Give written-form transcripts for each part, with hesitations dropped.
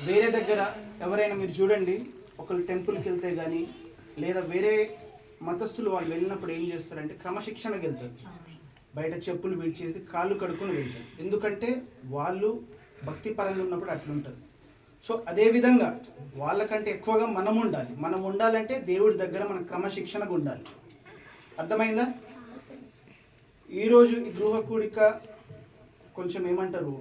వేరే దగ్గర ఎవరైనా మీరు చూడండి, ఒకళ్ళు టెంపుల్కి వెళ్తే కానీ లేదా వేరే మతస్థులు వాళ్ళు వెళ్ళినప్పుడు ఏం చేస్తారంటే క్రమశిక్షణకి వెళ్తారు. బయట చెప్పులు విడిచేసి కాళ్ళు కడుక్కొని వెళ్తారు. ఎందుకంటే వాళ్ళు భక్తి పరంగా ఉన్నప్పుడు అట్లుంటుంది. సో అదేవిధంగా వాళ్ళకంటే ఎక్కువగా మనం ఉండాలి. మనం ఉండాలంటే దేవుడి దగ్గర మన క్రమశిక్షణగా ఉండాలి. అర్థమైందా? ఈరోజు ఈ గృహ కూడిక కొంచెం ఏమంటారు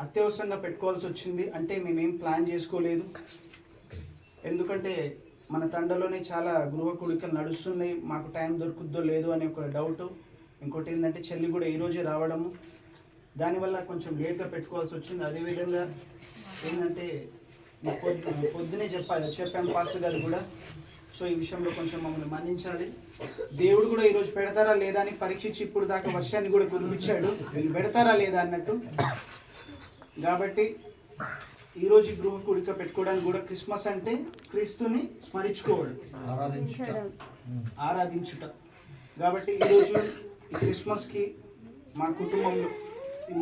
అత్యవసరంగా పెట్టుకోవాల్సి వచ్చింది. అంటే మేమేం ప్లాన్ చేసుకోలేదు. ఎందుకంటే మన తండలోనే చాలా గృహ కూడికలు నడుస్తున్నాయి. మాకు టైం దొరుకుద్దో లేదో అనే ఒక డౌట్. ఇంకోటి ఏంటంటే చెల్లి కూడా ఈరోజే రావడము, దానివల్ల కొంచెం లేట్గా పెట్టుకోవాల్సి వచ్చింది. అదేవిధంగా ఏంటంటే పొద్దునే చెప్పాను పాస్టర్ గారు కూడా. సో ఈ విషయంలో కొంచెం మమ్మల్ని మన్నించాలి. దేవుడు కూడా ఈరోజు పెడతారా లేదా అని పరీక్షించి ఇప్పుడు దాకా వర్షాన్ని కూడా కురిపించాడు, వీళ్ళు పెడతారా లేదా అన్నట్టు. కాబట్టి ఈరోజు గృహ కూడిక పెట్టుకోవడానికి కూడా క్రిస్మస్ అంటే క్రీస్తుని స్మరించుకోవడం, ఆరాధించుట. కాబట్టి ఈరోజు ఈ క్రిస్మస్కి మా కుటుంబంలో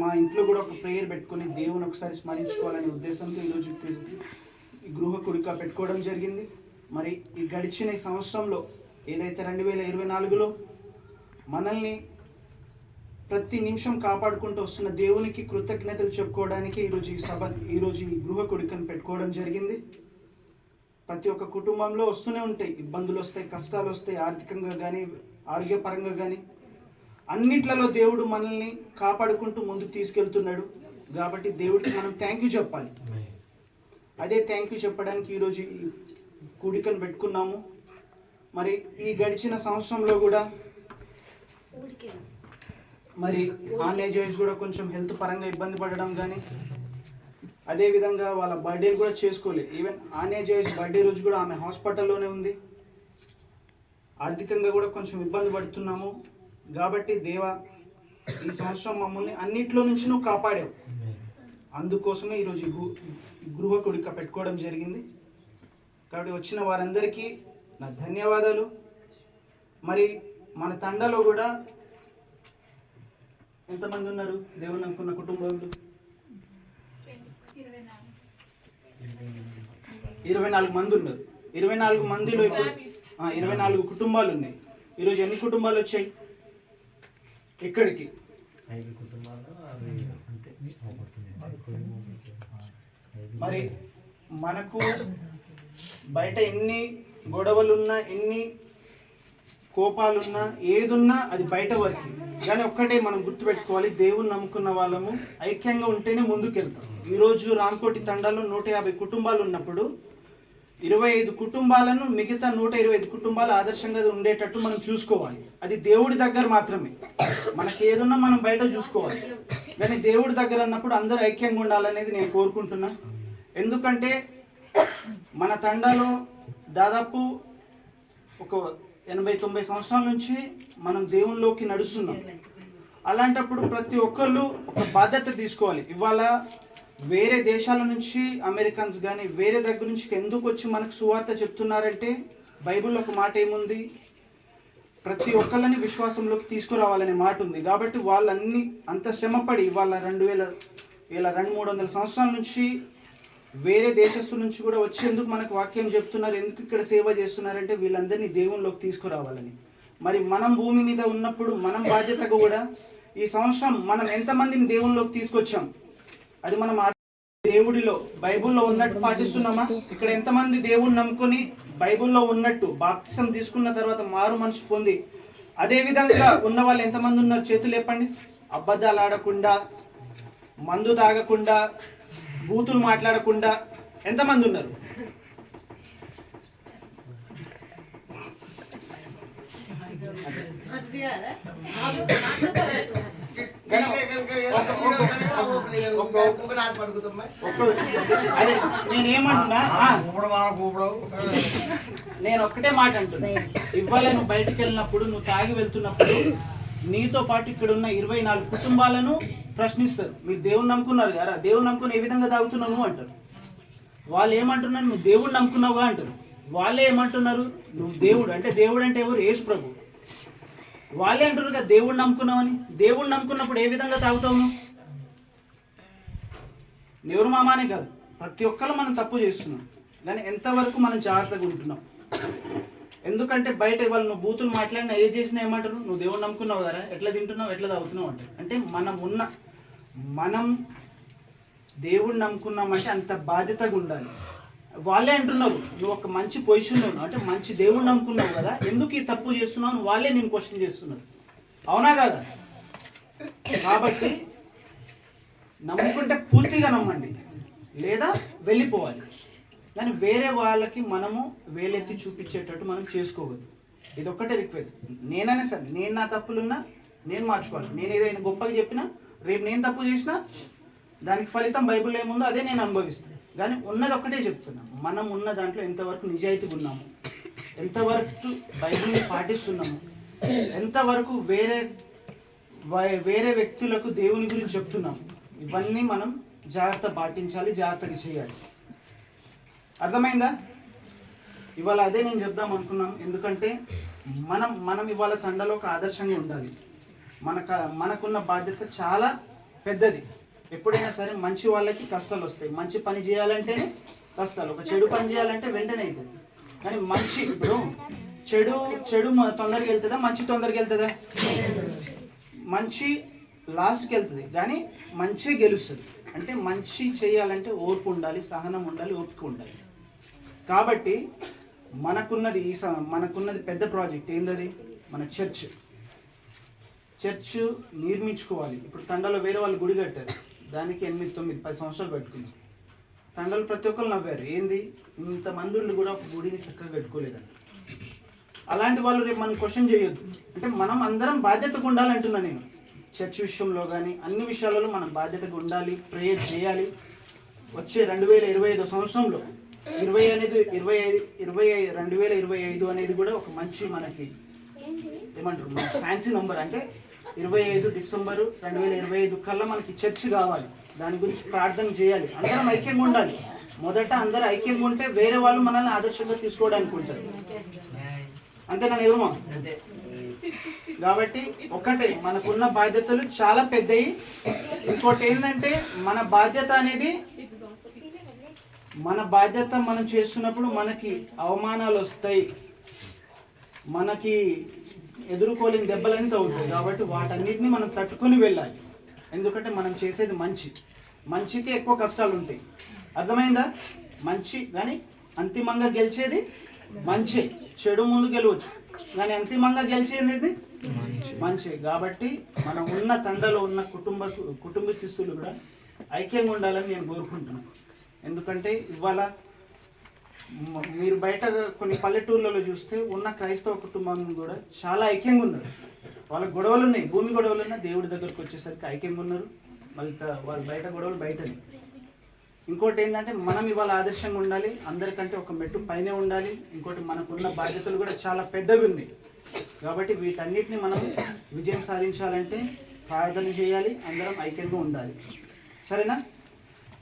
మా ఇంట్లో కూడా ఒక ప్రేయర్ పెట్టుకొని దేవుని ఒకసారి స్మరించుకోవాలనే ఉద్దేశంతో ఈరోజు ఈ గృహ కూడిక పెట్టుకోవడం జరిగింది. మరి ఈ గడిచిన ఈ సంవత్సరంలో ఏదైతే 2024లో మనల్ని ప్రతి నిమిషం కాపాడుకుంటూ వస్తున్న దేవునికి కృతజ్ఞతలు చెప్పుకోవడానికి ఈరోజు ఈ గృహ కూడికను పెట్టుకోవడం జరిగింది. ప్రతి ఒక్క కుటుంబంలో వస్తూనే ఉంటాయి ఇబ్బందులు, వస్తాయి కష్టాలు, వస్తాయి ఆర్థికంగా కానీ ఆరోగ్యపరంగా కానీ. అన్నిట్లలో దేవుడు మనల్ని కాపాడుకుంటూ ముందుకు తీసుకెళ్తున్నాడు. కాబట్టి దేవుడికి మనం థ్యాంక్ యూ చెప్పాలి. అదే థ్యాంక్ యూ చెప్పడానికి ఈరోజు ఈ కూడికను పెట్టుకున్నాము. మరి ఈ గడిచిన సంవత్సరంలో కూడా మరి ఆన్లైన్ జోయిస్ కూడా కొంచెం హెల్త్ పరంగా ఇబ్బంది పడడం కానీ, అదేవిధంగా వాళ్ళ బర్త్డేలు కూడా చేసుకోలేదు. ఈవెన్ ఆన్లైన్ జోయిస్ బర్త్డే రోజు కూడా ఆమె హాస్పిటల్లోనే ఉంది. ఆర్థికంగా కూడా కొంచెం ఇబ్బంది పడుతున్నాము. కాబట్టి దేవా, ఈ సంవత్సరం మమ్మల్ని అన్నిట్లో నుంచి నువ్వు కాపాడావు. అందుకోసమే ఈరోజు గృహ కూడిక పెట్టుకోవడం జరిగింది. కాబట్టి వచ్చిన వారందరికీ నా ధన్యవాదాలు. మరి మన తండలో కూడా ఎంతమంది ఉన్నారు దేవుని అనుకున్న కుటుంబాలు? 24 మంది ఉన్నారు. 24 మందిలో ఇప్పుడు 24 కుటుంబాలు ఉన్నాయి. ఈరోజు ఎన్ని కుటుంబాలు వచ్చాయి ఇక్కడికి? 5 కుటుంబాలు. మరి మనకు బయట ఎన్ని గొడవలున్నా, ఎన్ని కోపాలున్నా, ఏదున్నా అది బయట వరకు. కానీ ఒక్కటే మనం గుర్తుపెట్టుకోవాలి, దేవుని నమ్ముకున్న వాళ్ళము ఐక్యంగా ఉంటేనే ముందుకెళ్తాం. ఈరోజు రామకోటి తండాలో 150 కుటుంబాలు ఉన్నప్పుడు 25 కుటుంబాలను మిగతా 125 కుటుంబాలు ఆదర్శంగా ఉండేటట్టు మనం చూసుకోవాలి. అది దేవుడి దగ్గర మాత్రమే. మనకి ఏదున్నా మనం బయట చూసుకోవాలి. కానీ దేవుడి దగ్గర అన్నప్పుడు అందరూ ఐక్యంగా ఉండాలనేది నేను కోరుకుంటున్నా. ఎందుకంటే మన తండాలో దాదాపు ఒక 80-90 సంవత్సరాల నుంచి మనం దేవునిలోకి నడుస్తున్నాం. అలాంటప్పుడు ప్రతి ఒక్కళ్ళు ఒక బాధ్యత తీసుకోవాలి. ఇవాళ వేరే దేశాల నుంచి అమెరికన్స్ కానీ వేరే దగ్గర నుంచి ఎందుకు వచ్చి మనకు సువార్త చెప్తున్నారంటే బైబిల్లో ఒక మాట ఏముంది, ప్రతి ఒక్కళ్ళని విశ్వాసంలోకి తీసుకురావాలనే మాట ఉంది. కాబట్టి వాళ్ళన్నీ అంత శ్రమపడి వాళ్ళ 200-300 సంవత్సరాల నుంచి వేరే దేశస్తుల నుంచి కూడా వచ్చేందుకు మనకు వాక్యం చెప్తున్నారు. ఎందుకు ఇక్కడ సేవ చేస్తున్నారంటే వీళ్ళందరినీ దేవునిలోకి తీసుకురావాలని. మరి మనం భూమి మీద ఉన్నప్పుడు మనం బాధ్యతగా కూడా ఈ సంవత్సరం మనం ఎంతమందిని దేవునిలోకి తీసుకొచ్చాం, అది మనం దేవుడిలో బైబుల్లో ఉన్నట్టు పాటిస్తున్నామా? ఇక్కడ ఎంతమంది దేవుణ్ణి నమ్ముకొని బైబుల్లో ఉన్నట్టు బాప్తిసం తీసుకున్న తర్వాత మారు మనసు పొంది అదే విధంగా ఉన్న వాళ్ళు ఎంతమంది ఉన్నారు? చేతులు లేపండి. అబద్ధాలు ఆడకుండా, మందు తాగకుండా, బూతులు మాట్లాడకుండా ఎంతమంది ఉన్నారు? నేనేమంటున్నా, నేను ఒక్కటే మాట అంటున్నా, ఇవాళ నువ్వు బయటికి వెళ్ళినప్పుడు, నువ్వు తాగి వెళ్తున్నప్పుడు నీతో పాటు ఇక్కడ ఉన్న 24 కుటుంబాలను ప్రశ్నిస్తారు. మీరు దేవుని నమ్ముకున్నారు కదా, దేవుని నమ్ముకుని ఏ విధంగా తాగుతున్నావు అంటారు. వాళ్ళు ఏమంటున్నారు? నువ్వు దేవుడిని నమ్ముకున్నావుగా అంటారు. వాళ్ళే ఏమంటున్నారు? నువ్వు దేవుడు అంటే, దేవుడు అంటే ఎవరు? యేసు ప్రభు. వాళ్ళే అంటారు కదా దేవుడిని నమ్ముకున్నావని. దేవుడిని నమ్ముకున్నప్పుడు ఏ విధంగా తాగుతావు నువ్వు? ఎవరు మామానే కాదు, ప్రతి ఒక్కరు మనం తప్పు చేస్తున్నాం, కానీ ఎంతవరకు మనం జాగ్రత్తగా ఉంటున్నాం? ఎందుకంటే బయట ఇవాళ నువ్వు బూతులు మాట్లాడినా ఏది చేసినా ఏమంటారు, నువ్వు దేవుడు నమ్ముకున్నావు కదా, ఎట్లా తింటున్నావు ఎట్లా తాగుతున్నావు అంటారు. అంటే మనం దేవుడు నమ్ముకున్నామంటే అంత బాధ్యతగా ఉండాలి. వాళ్ళే అంటున్నారు నువ్వు ఒక మంచి పొజిషన్లో ఉన్నావు, అంటే మంచి దేవుడు నమ్ముకున్నావు కదా, ఎందుకు ఈ తప్పు చేస్తున్నావు అని వాళ్ళే నేను క్వశ్చన్ చేస్తున్నారు. అవునా కదా? కాబట్టి నమ్ముకుంటే పూర్తిగా నమ్మండి, లేదా వెళ్ళిపోవాలి. కానీ వేరే వాళ్ళకి మనము వేలెత్తి చూపించేటట్టు మనం చేసుకోవద్దు. ఇది ఒక్కటే రిక్వెస్ట్. నేనైనా సరే, నేను నా తప్పులున్నా నేను మార్చుకోవాలి. నేను ఏదైనా గొప్పగా చెప్పినా, రేపు నేను తప్పు చేసినా దానికి ఫలితం బైబిల్లో ఏముందో అదే నేను అనుభవిస్తాను. కానీ ఉన్నది ఒక్కటే చెప్తున్నాను, మనం ఉన్న దాంట్లో ఎంతవరకు నిజాయితీగా ఉన్నాము, ఎంతవరకు బైబిల్ని పాటిస్తున్నాము, ఎంతవరకు వేరే వ్యక్తులకు దేవుని గురించి చెప్తున్నాము, ఇవన్నీ మనం జాగ్రత్త పాటించాలి, జాగ్రత్తగా చేయాలి. అర్థమైందా? ఇవాళ అదే నేను చెప్దాం అనుకున్నాం. ఎందుకంటే మనం ఇవాళ తండలో ఒక ఆదర్శంగా ఉండాలి. మనకున్న బాధ్యత చాలా పెద్దది. ఎప్పుడైనా సరే మంచి వాళ్ళకి కష్టాలు వస్తాయి. మంచి పని చేయాలంటేనే కష్టాలు, ఒక చెడు పని చేయాలంటే వెంటనే అవుతుంది. కానీ మంచి, ఇప్పుడు చెడు తొందరగా వెళ్తుందా, మంచి తొందరగా వెళ్తుందా? మంచి లాస్ట్కి వెళ్తుంది, కానీ మంచి గెలుస్తుంది. అంటే మంచి చేయాలంటే ఓర్పు ఉండాలి, సహనం ఉండాలి, ఓపిక ఉండాలి. కాబట్టి మనకున్నది పెద్ద ప్రాజెక్ట్ ఏంటది? మన చర్చ్ నిర్మించుకోవాలి. ఇప్పుడు తండలో వేరే వాళ్ళు గుడి కట్టారు, దానికి 8, 9, 10 సంవత్సరాలు కట్టుకున్నారు. తండలు ప్రతి ఒక్కరు నవ్వారు, ఏంది ఇంతమంది కూడా ఒక గుడిని చక్కగా కట్టుకోలేదండి. అలాంటి వాళ్ళు రేపు మనం క్వశ్చన్ చేయొద్దు. అంటే మనం అందరం బాధ్యతగా ఉండాలంటున్నా నేను. చర్చ్ విషయంలో కానీ అన్ని విషయాలలో మనం బాధ్యతగా ఉండాలి, ప్రేయర్ చేయాలి. వచ్చే 2025 సంవత్సరంలో 2025 అనేది కూడా ఒక మంచి మనకి ఏమంటారు, మన ఫ్యాన్సీ నంబర్. అంటే 25 డిసెంబరు 2025 కల్లా మనకి చర్చ్ కావాలి. దాని గురించి ప్రార్థన చేయాలి, అందరం ఐక్యంగా ఉండాలి. మొదట అందరూ ఐక్యంగా ఉంటే వేరే వాళ్ళు మనల్ని ఆదర్శంగా తీసుకోవడానికి ఉంటారు. అంతేనా నిజమా? కాబట్టి ఒకటే, మనకున్న బాధ్యతలు చాలా పెద్దవి. ఇంకోటి ఏంటంటే మన బాధ్యత మనం చేస్తున్నప్పుడు మనకి అవమానాలు వస్తాయి, మనకి ఎదుర్కోలేని దెబ్బలని తగ్గుతాయి. కాబట్టి వాటన్నిటిని మనం తట్టుకొని వెళ్ళాలి. ఎందుకంటే మనం చేసేది మంచికి ఎక్కువ కష్టాలు ఉంటాయి. అర్థమైందా? మంచి కానీ అంతిమంగా గెలిచేది మంచి. చెడు ముందు గెలవచ్చు, కానీ అంతిమంగా గెలిచేది మంచి. కాబట్టి మనం ఉన్న తండలో ఉన్న కుటుంబస్తులు కూడా ఐక్యంగా ఉండాలని నేను కోరుకుంటున్నాను. ఎందుకంటే ఇవాళ మీరు బయట కొన్ని పల్లెటూర్లలో చూస్తే ఉన్న క్రైస్తవ కుటుంబం కూడా చాలా ఐక్యంగా ఉన్నారు. వాళ్ళకి గొడవలు ఉన్నాయి, భూమి గొడవలు ఉన్నాయి, దేవుడి దగ్గరకు వచ్చేసరికి ఐక్యంగా ఉన్నారు. మళ్ళీ వాళ్ళ బయట గొడవలు బయటనే. ఇంకోటి ఏంటంటే మనం ఇవాళ ఆదర్శంగా ఉండాలి, అందరికంటే ఒక మెట్టు పైనే ఉండాలి. ఇంకోటి మనకున్న బాధ్యతలు కూడా చాలా పెద్దవి ఉన్నాయి. కాబట్టి వీటన్నిటిని మనం విజయం సాధించాలంటే ప్రార్థన చేయాలి, అందరం ఐక్యంగా ఉండాలి. సరేనా?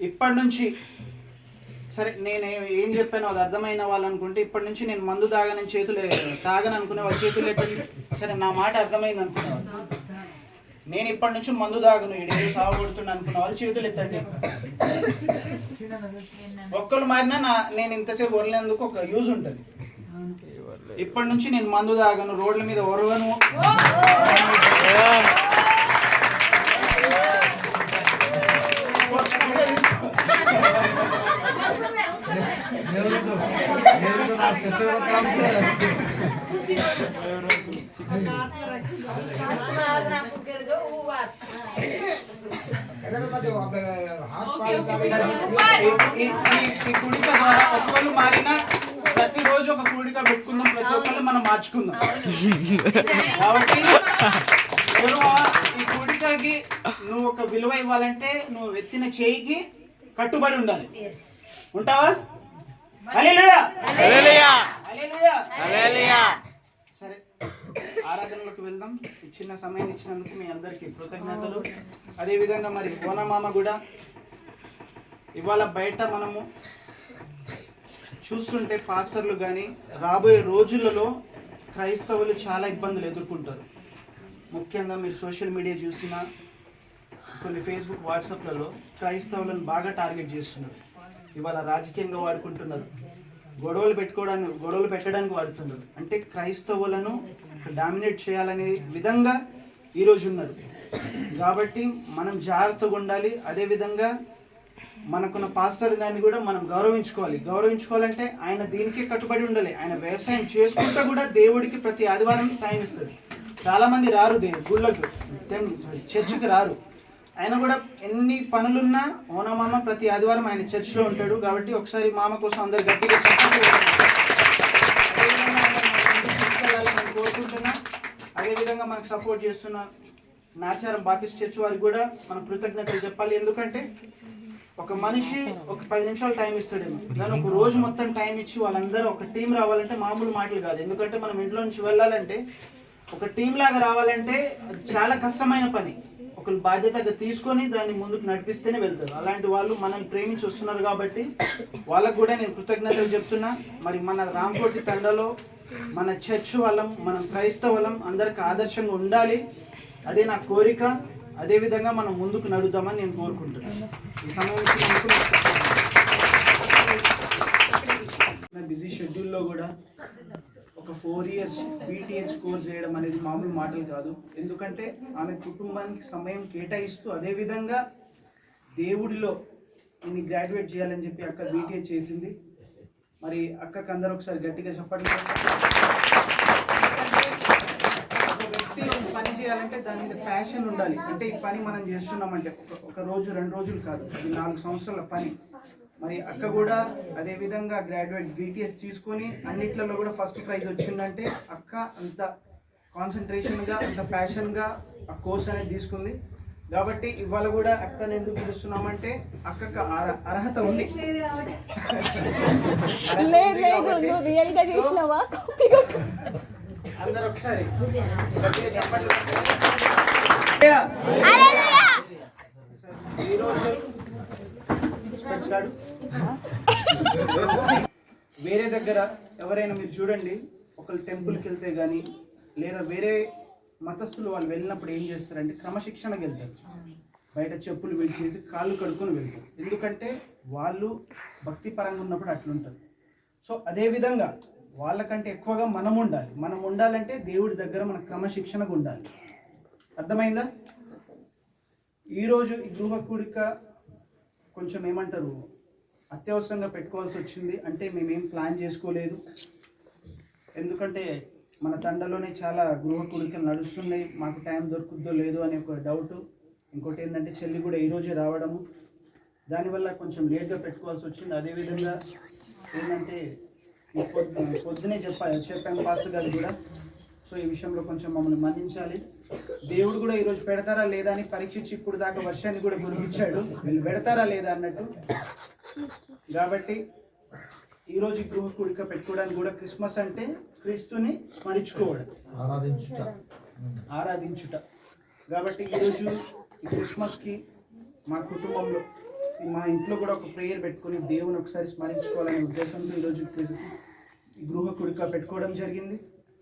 ఇప్పటి నుంచి సరే, నేను ఏం చెప్పానో అది అర్థమైన వాళ్ళు అనుకుంటే, ఇప్పటి నుంచి నేను మందు తాగని అనుకునే వాళ్ళ చేతులు ఎత్తండి. సరే, నా మాట అర్థమైంది అనుకునేవాళ్ళు. నేను ఇప్పటి నుంచి మందు తాగను, ఇడే సాగు కొడుతున్నా అనుకున్న వాళ్ళు చేతులు ఎత్తండి. ఒక్కరు మారినా నేను ఇంతసేపు వరలేందుకు ఒక యూజ్ ఉంటుంది. ఇప్పటి నుంచి నేను మందు తాగను, రోడ్ల మీద ఒరగను, ఒక్కళ్ళు మారినా ప్రతిరోజు ఒక కూడిక పెట్టుకుందాం, ప్రతి ఒక్కళ్ళు మనం మార్చుకుందాం. కాబట్టి ఈ కూడికకి నువ్వు ఒక విలువ ఇవ్వాలంటే నువ్వు ఎత్తిన చేయికి కట్టుబడి ఉండాలి. ఉంటావా? హల్లెలూయా, హల్లెలూయా, హల్లెలూయా. సరే, ఆరాధనలోకి వెళ్దాం. చిన్న సమయం ఇచ్చినందుకు మీ అందరికీ కృతజ్ఞతలు. అదేవిధంగా మరి ఓనమామ కూడా ఇవాళ బయట మనము చూస్తుంటే పాస్టర్లు కానీ రాబోయే రోజులలో క్రైస్తవులు చాలా ఇబ్బందులు ఎదుర్కొంటారు. ముఖ్యంగా మీరు సోషల్ మీడియా చూసినా, కొన్ని ఫేస్బుక్ వాట్సాప్లలో క్రైస్తవులను బాగా టార్గెట్ చేస్తున్నారు. ఇవాళ రాజకీయంగా వాడుకుంటున్నారు, గొడవలు పెట్టడానికి వాడుతున్నారు. అంటే క్రైస్తవులను డామినేట్ చేయాలనే విధంగా ఈరోజు ఉన్నారు. కాబట్టి మనం జాగ్రత్తగా ఉండాలి. అదేవిధంగా మనకున్న పాస్టర్ గారిని కూడా మనం గౌరవించుకోవాలంటే ఆయన దీనికే కట్టుబడి ఉండాలి. ఆయన వ్యవసాయం చేసుకుంటూ కూడా దేవుడికి ప్రతి ఆదివారం టైం ఇస్తుంది. చాలామంది రారు గుళ్ళకు, చర్చికి రారు. ఆయన కూడా ఎన్ని పనులున్నా ఓనమామ ప్రతి ఆదివారం ఆయన చర్చిలో ఉంటాడు. కాబట్టి ఒకసారి మామ కోసం అందరు గట్టిగా తీసుకెళ్ళాలని కోరుకుంటున్నా. అదేవిధంగా మనకు సపోర్ట్ చేస్తున్న నాచారం బాపిస్ట్ చర్చ్ వారికి కూడా మనం కృతజ్ఞతలు చెప్పాలి. ఎందుకంటే ఒక మనిషి ఒక 10 నిమిషాలు టైం ఇస్తాడేమో, కానీ ఒక రోజు మొత్తం టైం ఇచ్చి వాళ్ళందరూ ఒక టీం రావాలంటే మామూలు మాటలు కాదు. ఎందుకంటే మనం ఇంట్లో నుంచి వెళ్ళాలంటే ఒక టీం లాగా రావాలంటే అది చాలా కష్టమైన పని. ఒకరు బాధ్యతగా తీసుకొని దాన్ని ముందుకు నడిపిస్తేనే వెళ్తారు. అలాంటి వాళ్ళు మనల్ని ప్రేమించి వస్తున్నారు కాబట్టి వాళ్ళకు కూడా నేను కృతజ్ఞతలు చెప్తున్నా. మరి మన రాంకోటి తండలో మన చర్చ్ వాళ్ళం, మనం క్రైస్తవులం అందరికి ఆదర్శంగా ఉండాలి. అదే నా కోరిక. అదేవిధంగా మనం ముందుకు నడుద్దామని నేను కోరుకుంటున్నాను. ఈ సమయం బిజీ షెడ్యూల్లో కూడా ఒక 4 years BTH కోర్స్ చేయడం అనేది మామూలు మాటలు కాదు. ఎందుకంటే ఆమె కుటుంబానికి సమయం కేటాయిస్తూ అదేవిధంగా దేవుడిలో నేను గ్రాడ్యుయేట్ చేయాలని చెప్పి అక్క BTH చేసింది. మరి అక్కకి అందరూ ఒకసారి గట్టిగా చెప్పండి. ఒక వ్యక్తి పని చేయాలంటే దాని మీద ప్యాషన్ ఉండాలి. అంటే ఈ పని మనం చేస్తున్నామంటే ఒక రోజు 2 రోజులు కాదు, ఇది 4 సంవత్సరాల పని. మరి అక్క కూడా అదేవిధంగా గ్రాడ్యుయేట్ BTH తీసుకొని అన్నిట్లలో కూడా ఫస్ట్ ప్రైజ్ వచ్చిందంటే అక్క అంత కాన్సన్ట్రేషన్గా అంత ప్యాషన్గా ఆ కోర్స్ అనేది తీసుకుంది. కాబట్టి ఇవాళ కూడా అక్కని ఎందుకు పిలుస్తున్నామంటే అక్కకు అర్హత ఉంది. అందరు ఒకసారి ఈరోజు వేరే దగ్గర ఎవరైనా మీరు చూడండి, ఒకళ్ళు టెంపుల్కి వెళ్తే కానీ లేదా వేరే మతస్థులు వాళ్ళు వెళ్ళినప్పుడు ఏం చేస్తారంటే క్రమశిక్షణకి వెళ్తారు. బయట చెప్పులు విడిచేసి కాళ్ళు కడుక్కొని వెళ్తారు. ఎందుకంటే వాళ్ళు భక్తి పరంగా ఉన్నప్పుడు అట్లుంటారు. సో అదేవిధంగా వాళ్ళకంటే ఎక్కువగా మనం ఉండాలంటే దేవుడి దగ్గర మన క్రమశిక్షణగా ఉండాలి. అర్థమైందా? ఈరోజు ఈ గృహ కూడిక కొంచెం ఏమంటారు అత్యవసరంగా పెట్టుకోవాల్సి వచ్చింది. అంటే మేమేం ప్లాన్ చేసుకోలేదు. ఎందుకంటే మన తండలోనే చాలా గృహ కూడికలు నడుస్తున్నాయి. మాకు టైం దొరుకుద్దో లేదో అనే ఒక డౌట్. ఇంకోటి ఏంటంటే చెల్లి కూడా ఈరోజే రావడము, దానివల్ల కొంచెం లేట్గా పెట్టుకోవాల్సి వచ్చింది. అదేవిధంగా ఏంటంటే పొద్దునే చెప్పాను పాస్టర్ గారు కూడా. సో ఈ విషయంలో కొంచెం మమ్మల్ని మన్నించాలి. దేవుడు కూడా ఈరోజు పెడతారా లేదా అని పరీక్షించి ఇప్పుడు దాకా వర్షాన్ని కూడా కురిపించాడు, వీళ్ళు పెడతారా లేదా అన్నట్టు. కాబట్టి ఈరోజు గృహ కూడిక పెట్టుకోవడానికి కూడా క్రిస్మస్ అంటే క్రీస్తుని స్మరించుకోవడం, ఆరాధించుట. కాబట్టి ఈరోజు ఈ క్రిస్మస్కి మా కుటుంబంలో మా ఇంట్లో కూడా ఒక ప్రేయర్ పెట్టుకొని దేవుని ఒకసారి స్మరించుకోవాలనే ఉద్దేశంతో ఈరోజు ఈ గృహ కూడిక పెట్టుకోవడం జరిగింది.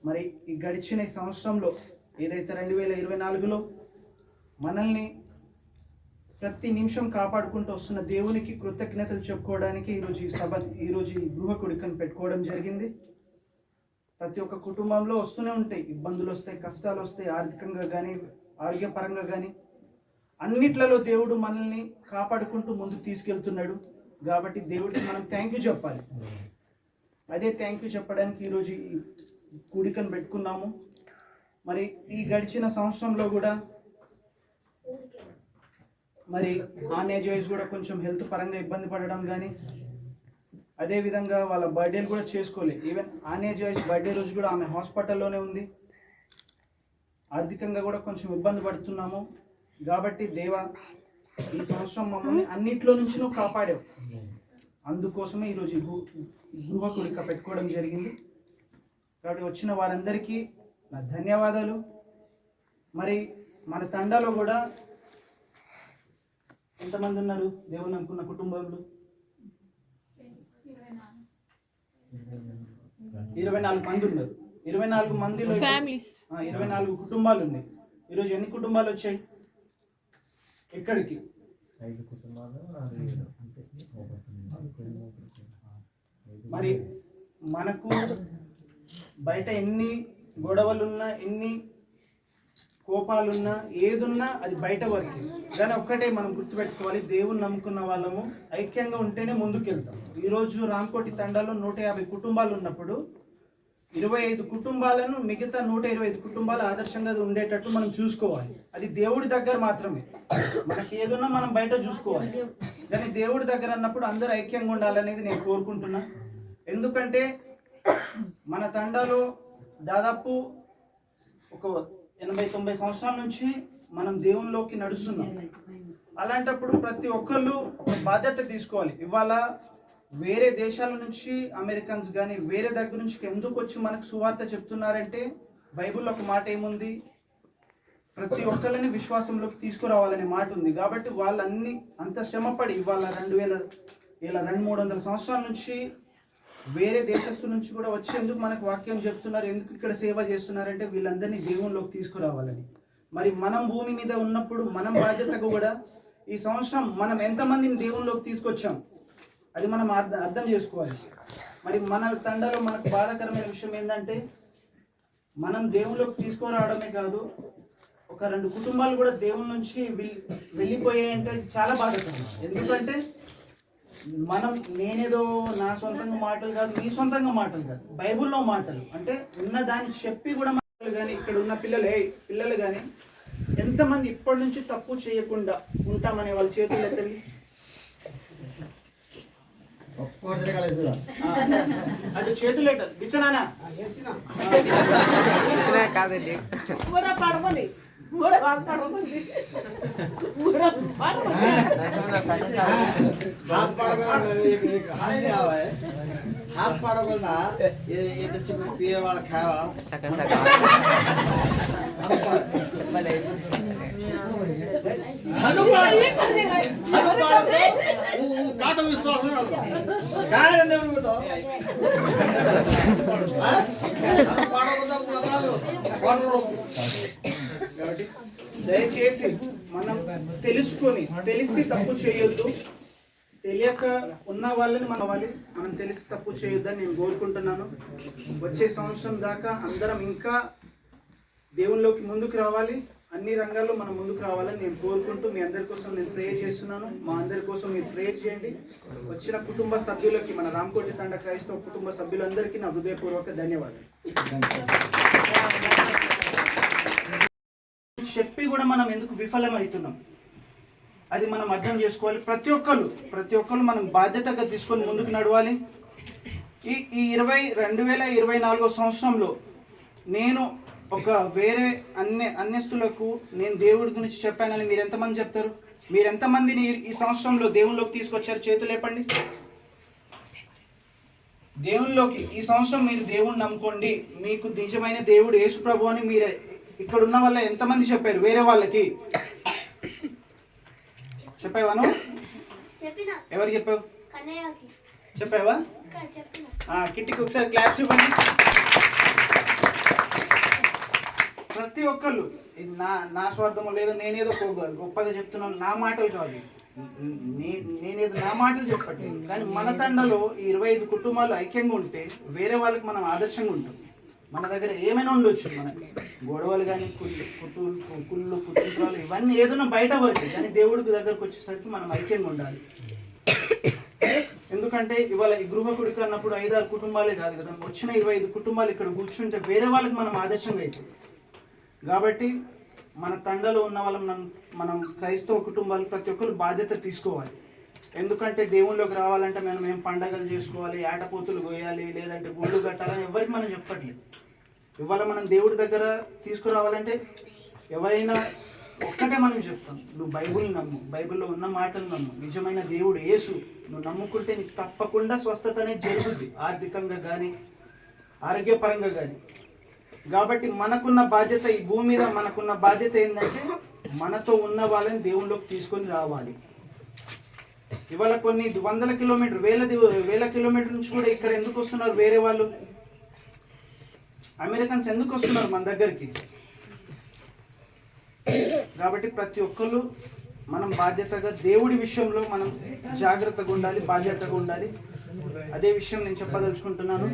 మరి ఈ గడిచిన సంవత్సరంలో ఏదైతే 2024లో మనల్ని ప్రతి నిమిషం కాపాడుకుంటూ వస్తున్న దేవునికి కృతజ్ఞతలు చెప్పుకోవడానికి ఈరోజు ఈ గృహ కూడికను పెట్టుకోవడం జరిగింది. ప్రతి ఒక్క కుటుంబంలో వస్తూనే ఉంటాయి ఇబ్బందులు, వస్తాయి కష్టాలు, వస్తాయి ఆర్థికంగా కానీ ఆరోగ్యపరంగా కానీ. అన్నిట్లలో దేవుడు మనల్ని కాపాడుకుంటూ ముందుకు తీసుకెళ్తున్నాడు. కాబట్టి దేవుడికి మనం థ్యాంక్ యూ చెప్పాలి. అదే థ్యాంక్ యూ చెప్పడానికి ఈరోజు ఈ కూడికను పెట్టుకున్నాము. మరి ఈ గడిచిన సంవత్సరంలో కూడా మరి ఆన్య జోయిస్ కూడా కొంచెం హెల్త్ పరంగా ఇబ్బంది పడడం కానీ, అదేవిధంగా వాళ్ళ బర్త్డేలు కూడా చేసుకోలేదు. ఈవెన్ ఆన్య జోయిస్ బర్త్డే రోజు కూడా ఆమె హాస్పిటల్లోనే ఉంది. ఆర్థికంగా కూడా కొంచెం ఇబ్బంది పడుతున్నాము. కాబట్టి దేవా ఈ సంవత్సరం మమ్మల్ని అన్నిట్లో నుంచి నువ్వు కాపాడావు. అందుకోసమే ఈరోజు గృహ కూడిక పెట్టుకోవడం జరిగింది. కాబట్టి వచ్చిన వారందరికీ నా ధన్యవాదాలు. మరి మన తండాలో కూడా ఎంతమంది ఉన్నారు దేవుని అనుకున్న కుటుంబాలు? 24 మంది ఉన్నారు. 24 మందిలో 24 కుటుంబాలు ఉన్నాయి. ఈరోజు ఎన్ని కుటుంబాలు వచ్చాయి ఇక్కడికి? 5 కుటుంబాలు మరి మనకు బయట ఎన్ని గొడవలున్నా, ఎన్ని కోపాలున్నా, ఏదున్నా అది బయట వరకు. కానీ ఒక్కటే మనం గుర్తుపెట్టుకోవాలి, దేవుని నమ్ముకున్న వాళ్ళము ఐక్యంగా ఉంటేనే ముందుకెళ్తాం. ఈరోజు రామకోటి తండాలో 150 కుటుంబాలు ఉన్నప్పుడు 25 కుటుంబాలను మిగతా 125 కుటుంబాలు ఆదర్శంగా ఉండేటట్టు మనం చూసుకోవాలి. అది దేవుడి దగ్గర మాత్రమే. మనకి ఏదున్నా మనం బయట చూసుకోవాలి, కానీ దేవుడి దగ్గర అన్నప్పుడు అందరూ ఐక్యంగా ఉండాలనేది నేను కోరుకుంటున్నా. ఎందుకంటే మన తండాలో దాదాపు ఒక 80-90 సంవత్సరాల నుంచి మనం దేవునిలోకి నడుస్తున్నాం. అలాంటప్పుడు ప్రతి ఒక్కళ్ళు ఒక బాధ్యత తీసుకోవాలి. ఇవాళ వేరే దేశాల నుంచి అమెరికన్స్ కానీ వేరే దగ్గర నుంచి ఎందుకు వచ్చి మనకు సువార్త చెప్తున్నారంటే, బైబిల్లో ఒక మాట ఏముంది, ప్రతి ఒక్కరిని విశ్వాసంలోకి తీసుకురావాలనే మాట ఉంది. కాబట్టి వాళ్ళన్నీ అంత శ్రమపడి ఇవాళ 200-300 సంవత్సరాల నుంచి వేరే దేశస్తుల నుంచి కూడా వచ్చి ఎందుకు మనకు వాక్యం చెప్తున్నారు, ఎందుకు ఇక్కడ సేవ చేస్తున్నారంటే వీళ్ళందరినీ దేవునిలోకి తీసుకురావాలని. మరి మనం భూమి మీద ఉన్నప్పుడు మనం బాధ్యతగా కూడా ఈ సంవత్సరం మనం ఎంతమందిని దేవునిలోకి తీసుకొచ్చాం అది మనం అర్థం చేసుకోవాలి. మరి మన తండాలో మనకు బాధాకరమైన విషయం ఏంటంటే, మనం దేవునిలోకి తీసుకురావడమే కాదు, ఒక 2 కుటుంబాలు కూడా దేవుని నుంచి వెళ్ళిపోయాయంటే చాలా బాధాకరం. ఎందుకంటే నేనేదో నా సొంతంగా మాటలు కాదు, నీ సొంతంగా మాటలు కాదు, బైబిల్లో మాటలు అంటే ఉన్న దాన్ని చెప్పి కూడా మాటలు. కానీ ఇక్కడ ఉన్న పిల్లలు కానీ ఎంతమంది ఇప్పటి నుంచి తప్పు చేయకుండా ఉంటామనే వాళ్ళ చేతులు ఎత్తండి. అది చేతులు ఎట్టారు బిచ్చనానా కాదండి. हाथ पाड़ोगे ना ये तो सिर्फ पिए वाला खाया सका हनु काटो विश्वास काय रे तो पाड़ोगे तो కాబట్టి దయచేసి మనం తెలిసి తప్పు చేయొద్దు. తెలియక ఉన్న వాళ్ళని మనం తెలిసి తప్పు చేయొద్దని నేను కోరుకుంటున్నాను. వచ్చే సంవత్సరం దాకా అందరం ఇంకా దేవునిలోకి ముందుకు రావాలి, అన్ని రంగాల్లో మనం ముందుకు రావాలని నేను కోరుకుంటూ మీ అందరి కోసం నేను ప్రేయర్ చేస్తున్నాను. మా అందరి కోసం మీరు ప్రేయర్ చేయండి. వచ్చిన కుటుంబ సభ్యులకి, మన రామకోటి తండ క్రైస్తవ కుటుంబ సభ్యులందరికీ నా హృదయపూర్వక ధన్యవాదాలు. చెప్పి కూడా మనం ఎందుకు విఫలమవుతున్నాం అది మనం అర్థం చేసుకోవాలి. ప్రతి ఒక్కరు మనం బాధ్యతగా తీసుకొని ముందుకు నడవాలి. ఈ 2024 సంవత్సరంలో నేను ఒక వేరే అన్యస్తులకు నేను దేవుడి గురించి చెప్పానని మీరు ఎంతమంది చెప్తారు? మీరు ఎంతమందిని ఈ సంవత్సరంలో దేవునిలోకి తీసుకొచ్చారు? చేతులు లేపండి. దేవునిలోకి ఈ సంవత్సరం మీరు దేవుణ్ణి నమ్ముకోండి, మీకు నిజమైన దేవుడు యేసు ప్రభు అని మీరు ఇక్కడ ఉన్న వాళ్ళ ఎంతమంది చెప్పారు? వేరే వాళ్ళకి చెప్పావా? ఎవరు చెప్పావు? చెప్పావా? కిట్టికి ఒకసారి క్లాప్స్ ఇవ్వండి. ప్రతి ఒక్కళ్ళు ఇది నా స్వార్థం లేదు, నేనేదో గొప్పగా చెప్తున్నాను, నా మాటలు కాదు, నేనేదో నా మాటలు చెప్పట్లేదు. కానీ మన తండలో 25 కుటుంబాలు ఐక్యంగా ఉంటే వేరే వాళ్ళకి మనం ఆదర్శంగా ఉంటాం. మన దగ్గర ఏమైనా ఉండొచ్చు, మనకి గొడవలు కానీ కుళ్ళు కుటుంబాలు ఇవన్నీ ఏదైనా బయట వరకు, కానీ దేవుడికి దగ్గరకు వచ్చేసరికి మనం ఐక్యంగా ఉండాలి. ఎందుకంటే ఇవాళ ఈ గృహ కుడికి అన్నప్పుడు 5-6 కుటుంబాలే కాదు కదా, వచ్చిన 25 కుటుంబాలు ఇక్కడ కూర్చుంటే వేరే వాళ్ళకి మనం ఆదర్శంగా అవుతుంది. కాబట్టి మన తండలో ఉన్న వాళ్ళం మనం క్రైస్తవ కుటుంబాలు ప్రతి ఒక్కరు బాధ్యత తీసుకోవాలి. ఎందుకంటే దేవుళ్ళలోకి రావాలంటే మనం ఏం పండగలు చేసుకోవాలి, ఏటపోతులు కోయాలి, లేదంటే గుళ్ళు కట్టాలని ఎవరికి మనం చెప్పట్లేదు. ఇవాళ మనం దేవుడి దగ్గర తీసుకురావాలంటే ఎవరైనా ఒక్కటే మనం చెప్తాం, నువ్వు బైబిల్ నమ్ము, బైబిల్లో ఉన్న మాటలు నమ్ము, నిజమైన దేవుడు యేసు నువ్వు నమ్ముకుంటే నీకు తప్పకుండా స్వస్థత అనేది జరుగుద్ది, ఆర్థికంగా కానీ ఆరోగ్యపరంగా కానీ. కాబట్టి మనకున్న బాధ్యత, ఈ భూమి మీద మనకున్న బాధ్యత ఏంటంటే మనతో ఉన్న వాళ్ళని దేవుళ్ళలోకి తీసుకొని రావాలి. ఇవాళ కొన్ని 100 కిలోమీటర్ వేల కిలోమీటర్ నుంచి కూడా ఇక్కడ ఎందుకు వస్తున్నారు వేరే వాళ్ళు? అమెరికన్స్ ఎందుకు వస్తున్నారు మన దగ్గరికి? కాబట్టి ప్రతి ఒక్కరు మనం బాధ్యతగా దేవుడి విషయంలో మనం జాగ్రత్తగా ఉండాలి, బాధ్యతగా ఉండాలి. అదే విషయం నేను చెప్పదలుచుకుంటున్నాను.